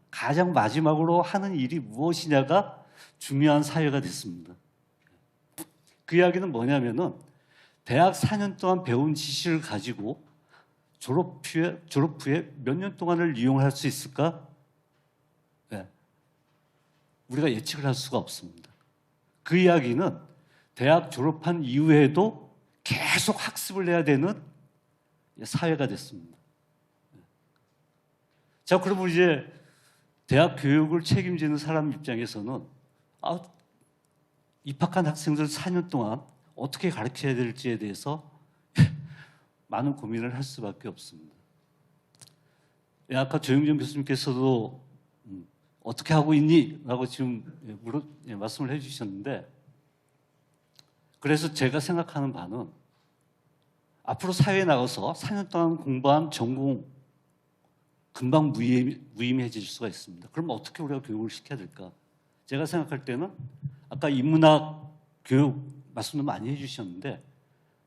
Speaker 8: 가장 마지막으로 하는 일이 무엇이냐가 중요한 사회가 됐습니다. 그 이야기는 뭐냐면은 대학 4년 동안 배운 지식을 가지고 졸업 후에 몇 년 동안을 이용할 수 있을까? 우리가 예측을 할 수가 없습니다. 그 이야기는 대학 졸업한 이후에도 계속 학습을 해야 되는 사회가 됐습니다. 자, 그러면 이제 대학 교육을 책임지는 사람 입장에서는 입학한 학생들 4년 동안 어떻게 가르쳐야 될지에 대해서 많은 고민을 할 수밖에 없습니다. 아까 조영정 교수님께서도 어떻게 하고 있니? 라고 지금 말씀을 해주셨는데, 그래서 제가 생각하는 바는 앞으로 사회에 나가서 4년 동안 공부한 전공 금방 무의미해질 수가 있습니다. 그럼 어떻게 우리가 교육을 시켜야 될까? 제가 생각할 때는 아까 인문학 교육 말씀도 많이 해주셨는데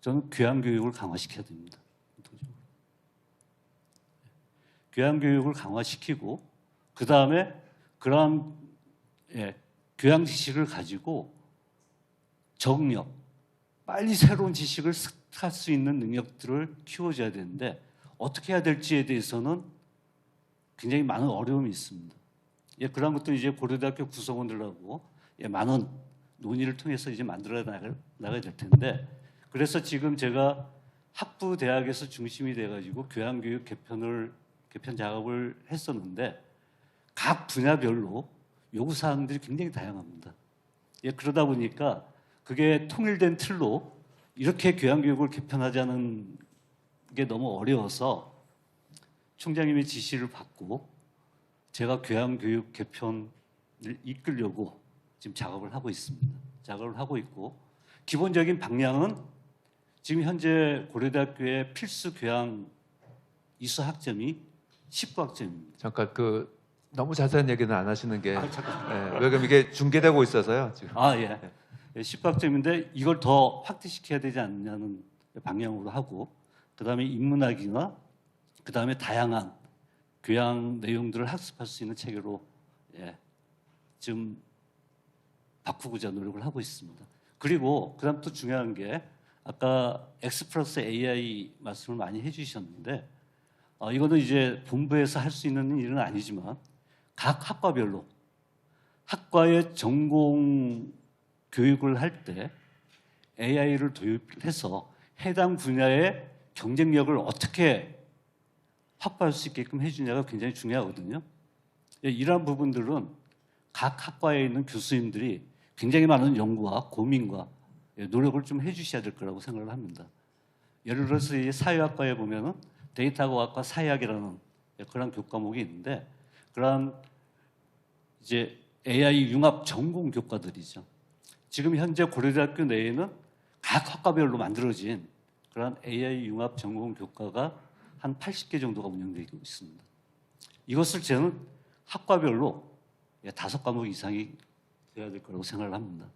Speaker 8: 저는 교양교육을 강화시켜야 됩니다. 교양교육을 강화시키고 그 다음에 그러한 교양 지식을 가지고 적응력, 빨리 새로운 지식을 습득할 수 있는 능력들을 키워줘야 되는데 어떻게 해야 될지에 대해서는 굉장히 많은 어려움이 있습니다. 그런 것도 이제 고려대학교 구성원들하고 많은 논의를 통해서 이제 만들어 나가야 될 텐데, 그래서 지금 제가 학부 대학에서 중심이 돼가지고 교양교육 개편 작업을 했었는데 각 분야별로 요구 사항들이 굉장히 다양합니다. 그러다 보니까 그게 통일된 틀로 이렇게 교양교육을 개편하자는 게 너무 어려워서 총장님의 지시를 받고 제가 교양교육 개편을 이끌려고 지금 작업을 하고 있습니다. 작업을 하고 있고 기본적인 방향은 지금 현재 고려대학교의 필수 교양 이수 학점이 19학점입니다.
Speaker 1: 잠깐 너무 자세한 얘기는 안 하시는 게 왜냐면 이게 중계되고 있어서요. 지금.
Speaker 8: 10학점인데 이걸 더 확대시켜야 되지 않느냐는 방향으로 하고, 그다음에 인문학이나 그다음에 다양한 교양 내용들을 학습할 수 있는 체계로 지금 바꾸고자 노력을 하고 있습니다. 그리고 그다음 또 중요한 게 아까 X 플러스 AI 말씀을 많이 해주셨는데 이거는 이제 본부에서 할 수 있는 일은 아니지만 각 학과별로 학과의 전공 교육을 할 때 AI를 도입해서 해당 분야의 경쟁력을 어떻게 확보할 수 있게끔 해주냐가 굉장히 중요하거든요. 이러한 부분들은 각 학과에 있는 교수님들이 굉장히 많은 연구와 고민과 노력을 좀 해주셔야 될 거라고 생각을 합니다. 예를 들어서 이 사회학과에 보면은 데이터과학과 사회학이라는 그런 교과목이 있는데 그런 이제 AI 융합 전공 교과들이죠. 지금 현재 고려대학교 내에는 각 학과별로 만들어진 그런 AI 융합 전공 교과가 한 80개 정도가 운영되고 있습니다. 이것을 저는 학과별로 5과목 이상이 돼야 될 거라고 생각을 합니다.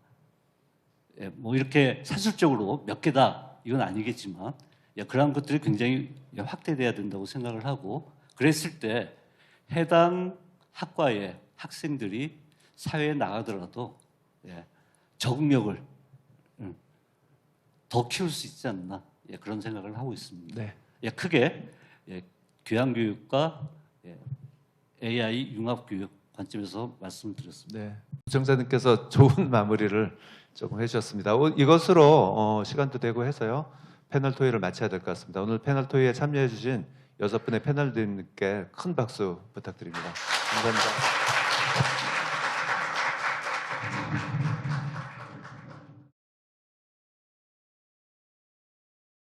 Speaker 8: 뭐 이렇게 사실적으로 몇 개다 이건 아니겠지만 그런 것들이 굉장히 확대돼야 된다고 생각을 하고, 그랬을 때 해당 학과의 학생들이 사회에 나가더라도 적응력을 더 키울 수 있지 않나 그런 생각을 하고 있습니다.
Speaker 1: 네.
Speaker 8: 크게 교양교육과 AI 융합교육 관점에서 말씀을 드렸습니다.
Speaker 1: 네. 부청장님께서 좋은 마무리를 조금 해주셨습니다. 이것으로 시간도 되고 해서요. 패널 토의를 마쳐야 될 것 같습니다. 오늘 패널 토의에 참여해 주신 6분의 패널들님께 큰 박수 부탁드립니다. 감사합니다.